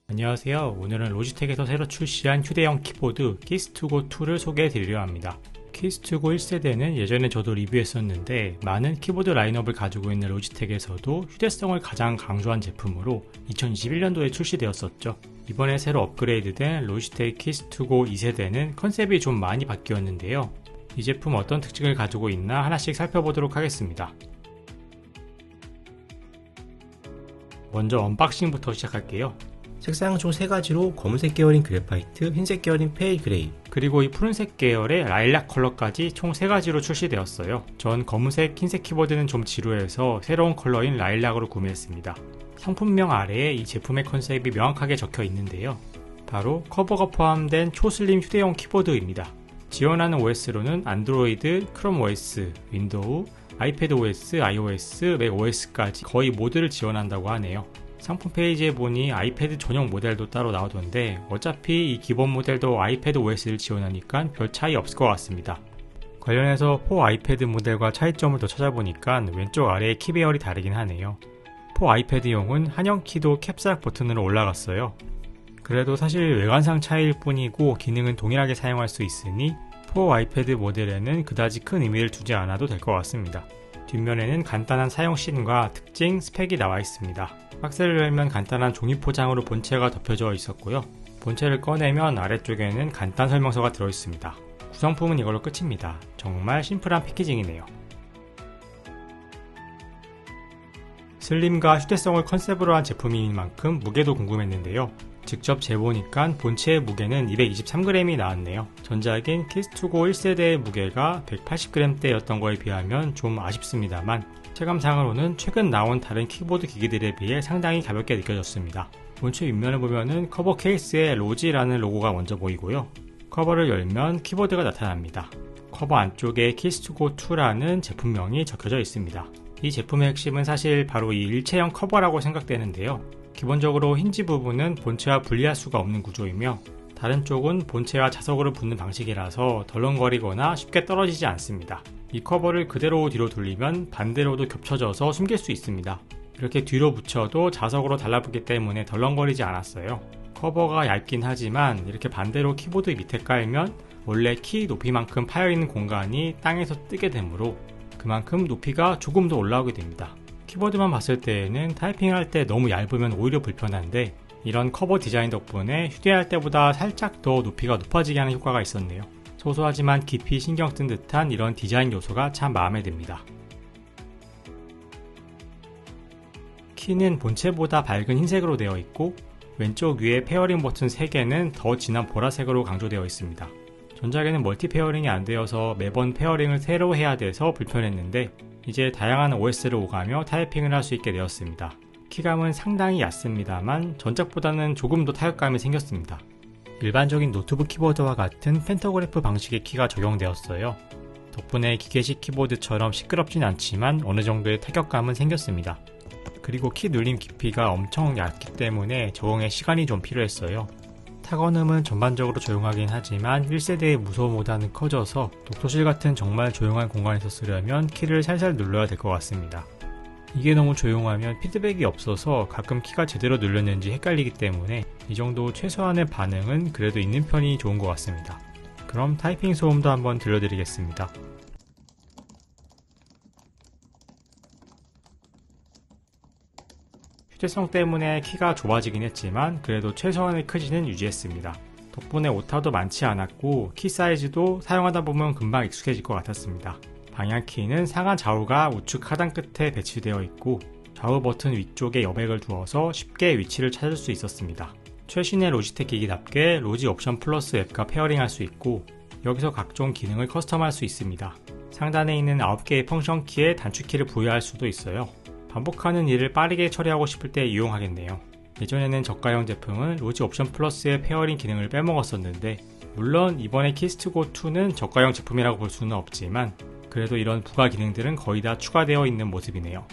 안녕하세요. 오늘은 로지텍에서 새로 출시한 휴대용 키보드 키스2고 2를 소개해 드리려 합니다. 키스2고 1세대는 예전에 저도 리뷰했었는데 많은 키보드 라인업을 가지고 있는 로지텍에서도 휴대성을 가장 강조한 제품으로 2021년도에 출시되었었죠. 이번에 새로 업그레이드된 로지텍 키스2고 2세대는 컨셉이 좀 많이 바뀌었는데요. 이 제품 어떤 특징을 가지고 있나 하나씩 살펴보도록 하겠습니다. 먼저 언박싱부터 시작할게요. 색상은 총 3가지로 검은색 계열인 그래파이트, 흰색 계열인 페일 그레이, 그리고 이 푸른색 계열의 라일락 컬러까지 총 3가지로 출시되었어요. 전 검은색, 흰색 키보드는 좀 지루해서 새로운 컬러인 라일락으로 구매했습니다. 상품명 아래에 이 제품의 컨셉이 명확하게 적혀 있는데요. 바로 커버가 포함된 초슬림 휴대용 키보드입니다. 지원하는 OS로는 안드로이드, 크롬 OS, 윈도우, 아이패드 OS, iOS, 맥 OS까지 거의 모두를 지원한다고 하네요. 상품 페이지에 보니 아이패드 전용 모델도 따로 나오던데 어차피 이 기본 모델도 아이패드 OS를 지원하니까 별 차이 없을 것 같습니다. 관련해서 4 아이패드 모델과 차이점을 더 찾아보니까 왼쪽 아래의 키 배열이 다르긴 하네요. 4 아이패드용은 한영 키도 캡사락 버튼으로 올라갔어요. 그래도 사실 외관상 차이일 뿐이고 기능은 동일하게 사용할 수 있으니 4 아이패드 모델에는 그다지 큰 의미를 두지 않아도 될 것 같습니다. 뒷면에는 간단한 사용씬과 특징, 스펙이 나와 있습니다. 박스를 열면 간단한 종이 포장으로 본체가 덮여져 있었고요. 본체를 꺼내면 아래쪽에는 간단 설명서가 들어있습니다. 구성품은 이걸로 끝입니다. 정말 심플한 패키징이네요. 슬림과 휴대성을 컨셉으로 한 제품인 만큼 무게도 궁금했는데요. 직접 재보니까 본체의 무게는 223g이 나왔네요. 전작인 키스2고 1세대의 무게가 180g대였던 거에 비하면 좀 아쉽습니다만 체감상으로는 최근 나온 다른 키보드 기기들에 비해 상당히 가볍게 느껴졌습니다. 본체 윗면을 보면은 커버 케이스에 로지라는 로고가 먼저 보이고요. 커버를 열면 키보드가 나타납니다. 커버 안쪽에 키스2고 2라는 제품명이 적혀져 있습니다. 이 제품의 핵심은 사실 바로 이 일체형 커버라고 생각되는데요. 기본적으로 힌지 부분은 본체와 분리할 수가 없는 구조이며 다른 쪽은 본체와 자석으로 붙는 방식이라서 덜렁거리거나 쉽게 떨어지지 않습니다. 이 커버를 그대로 뒤로 돌리면 반대로도 겹쳐져서 숨길 수 있습니다. 이렇게 뒤로 붙여도 자석으로 달라붙기 때문에 덜렁거리지 않았어요. 커버가 얇긴 하지만 이렇게 반대로 키보드 밑에 깔면 원래 키 높이만큼 파여있는 공간이 땅에서 뜨게 되므로 그만큼 높이가 조금 더 올라오게 됩니다. 키보드만 봤을 때에는 타이핑을 할 때 너무 얇으면 오히려 불편한데 이런 커버 디자인 덕분에 휴대할 때보다 살짝 더 높이가 높아지게 하는 효과가 있었네요. 소소하지만 깊이 신경 쓴 듯한 이런 디자인 요소가 참 마음에 듭니다. 키는 본체보다 밝은 흰색으로 되어 있고 왼쪽 위에 페어링 버튼 3개는 더 진한 보라색으로 강조되어 있습니다. 전작에는 멀티 페어링이 안 되어서 매번 페어링을 새로 해야 돼서 불편했는데 이제 다양한 OS를 오가며 타이핑을 할 수 있게 되었습니다. 키감은 상당히 얕습니다만 전작보다는 조금 더 타격감이 생겼습니다. 일반적인 노트북 키보드와 같은 펜터그래프 방식의 키가 적용되었어요. 덕분에 기계식 키보드처럼 시끄럽진 않지만 어느 정도의 타격감은 생겼습니다. 그리고 키 눌림 깊이가 엄청 얇기 때문에 적응에 시간이 좀 필요했어요. 타건음은 전반적으로 조용하긴 하지만 1세대의 무소음보다는 커져서 독서실 같은 정말 조용한 공간에서 쓰려면 키를 살살 눌러야 될 것 같습니다. 이게 너무 조용하면 피드백이 없어서 가끔 키가 제대로 눌렸는지 헷갈리기 때문에 이 정도 최소한의 반응은 그래도 있는 편이 좋은 것 같습니다. 그럼 타이핑 소음도 한번 들려드리겠습니다. 휴대성 때문에 키가 좁아지긴 했지만 그래도 최소한의 크기는 유지했습니다. 덕분에 오타도 많지 않았고 키 사이즈도 사용하다 보면 금방 익숙해질 것 같았습니다. 방향키는 상하 좌우가 우측 하단 끝에 배치되어 있고 좌우 버튼 위쪽에 여백을 두어서 쉽게 위치를 찾을 수 있었습니다. 최신의 로지텍 기기답게 로지 옵션 플러스 앱과 페어링할 수 있고 여기서 각종 기능을 커스텀할 수 있습니다. 상단에 있는 9개의 펑션 키에 단축키를 부여할 수도 있어요. 반복하는 일을 빠르게 처리하고 싶을 때 이용하겠네요. 예전에는 저가형 제품은 로지 옵션 플러스의 페어링 기능을 빼먹었었는데 물론 이번에 키스2고 2는 저가형 제품이라고 볼 수는 없지만 그래도 이런 부가 기능들은 거의 다 추가되어 있는 모습이네요.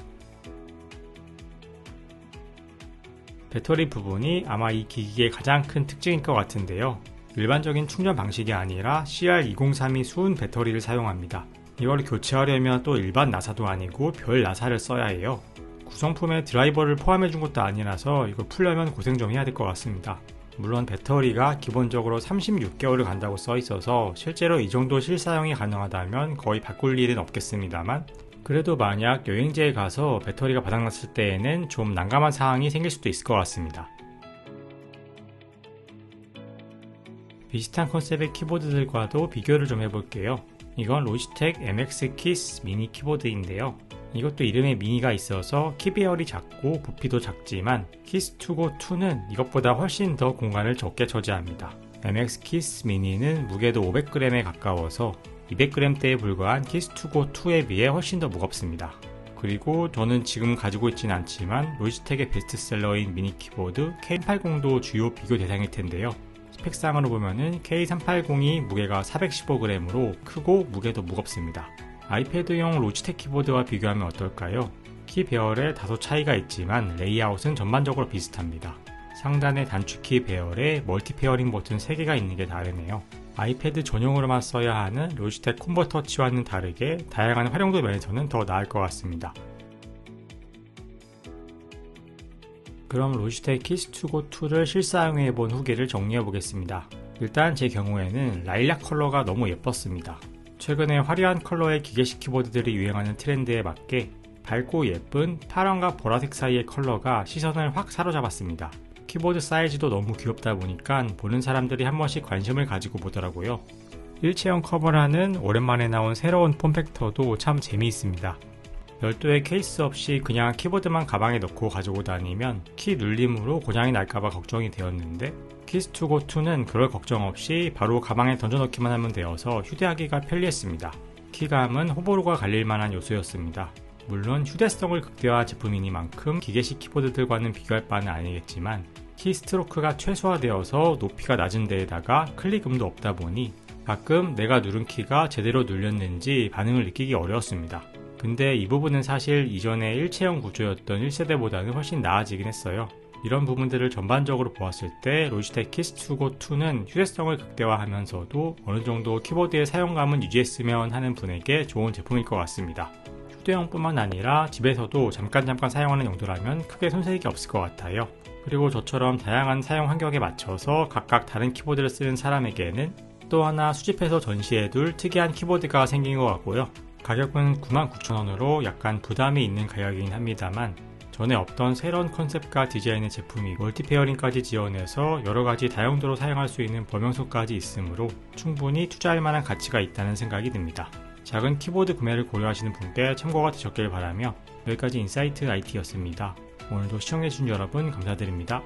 배터리 부분이 아마 이 기기의 가장 큰 특징일 것 같은데요. 일반적인 충전 방식이 아니라 CR2032 수은 배터리를 사용합니다. 이걸 교체하려면 또 일반 나사도 아니고 별 나사를 써야 해요. 구성품에 드라이버를 포함해준 것도 아니라서 이걸 풀려면 고생 좀 해야 될 것 같습니다. 물론 배터리가 기본적으로 36개월을 간다고 써 있어서 실제로 이 정도 실사용이 가능하다면 거의 바꿀 일은 없겠습니다만, 그래도 만약 여행지에 가서 배터리가 바닥났을 때에는 좀 난감한 상황이 생길 수도 있을 것 같습니다. 비슷한 컨셉의 키보드들과도 비교를 좀 해볼게요. 이건 로지텍 MX 키스 미니 키보드인데요. 이것도 이름에 미니가 있어서 키배열이 작고 부피도 작지만 키스2고2는 이것보다 훨씬 더 공간을 적게 차지합니다. MX 키스 미니는 무게도 500g에 가까워서 200g대에 불과한 키스2고2에 비해 훨씬 더 무겁습니다. 그리고 저는 지금 가지고 있지는 않지만 로지텍의 베스트셀러인 미니 키보드 K380도 주요 비교 대상일 텐데요. 스펙상으로 보면은 K380이 무게가 415g으로 크고 무게도 무겁습니다. 아이패드용 로지텍 키보드와 비교하면 어떨까요? 키 배열에 다소 차이가 있지만 레이아웃은 전반적으로 비슷합니다. 상단의 단축키 배열에 멀티 페어링 버튼 3개가 있는 게 다르네요. 아이패드 전용으로만 써야 하는 로지텍 콤보 터치와는 다르게 다양한 활용도 면에서는 더 나을 것 같습니다. 그럼 로지텍 키스2고2를 실사용해본 후기를 정리해보겠습니다. 일단 제 경우에는 라일락 컬러가 너무 예뻤습니다. 최근에 화려한 컬러의 기계식 키보드들이 유행하는 트렌드에 맞게 밝고 예쁜 파란과 보라색 사이의 컬러가 시선을 확 사로잡았습니다. 키보드 사이즈도 너무 귀엽다 보니까 보는 사람들이 한 번씩 관심을 가지고 보더라고요. 일체형 커버라는 오랜만에 나온 새로운 폼팩터도 참 재미있습니다. 별도의 케이스 없이 그냥 키보드만 가방에 넣고 가지고 다니면 키 눌림으로 고장이 날까봐 걱정이 되었는데, 키스2고2는 그럴 걱정 없이 바로 가방에 던져넣기만 하면 되어서 휴대하기가 편리했습니다. 키감은 호불호가 갈릴 만한 요소였습니다. 물론 휴대성을 극대화한 제품이니만큼 기계식 키보드들과는 비교할 바는 아니겠지만, 키 스트로크가 최소화되어서 높이가 낮은 데에다가 클릭음도 없다 보니 가끔 내가 누른 키가 제대로 눌렸는지 반응을 느끼기 어려웠습니다. 근데 이 부분은 사실 이전에 일체형 구조였던 1세대보다는 훨씬 나아지긴 했어요. 이런 부분들을 전반적으로 보았을 때 로지텍 키스2고2는 휴대성을 극대화하면서도 어느 정도 키보드의 사용감은 유지했으면 하는 분에게 좋은 제품일 것 같습니다. 휴대용뿐만 아니라 집에서도 잠깐 사용하는 용도라면 크게 손색이 없을 것 같아요. 그리고 저처럼 다양한 사용 환경에 맞춰서 각각 다른 키보드를 쓰는 사람에게는 또 하나 수집해서 전시해둘 특이한 키보드가 생긴 것 같고요. 가격은 99,000원으로 약간 부담이 있는 가격이긴 합니다만, 전에 없던 새로운 컨셉과 디자인의 제품이 멀티 페어링까지 지원해서 여러가지 다용도로 사용할 수 있는 범용소까지 있으므로 충분히 투자할 만한 가치가 있다는 생각이 듭니다. 작은 키보드 구매를 고려하시는 분께 참고가 되셨길 바라며, 여기까지 인사이트 IT였습니다. 오늘도 시청해주신 여러분 감사드립니다.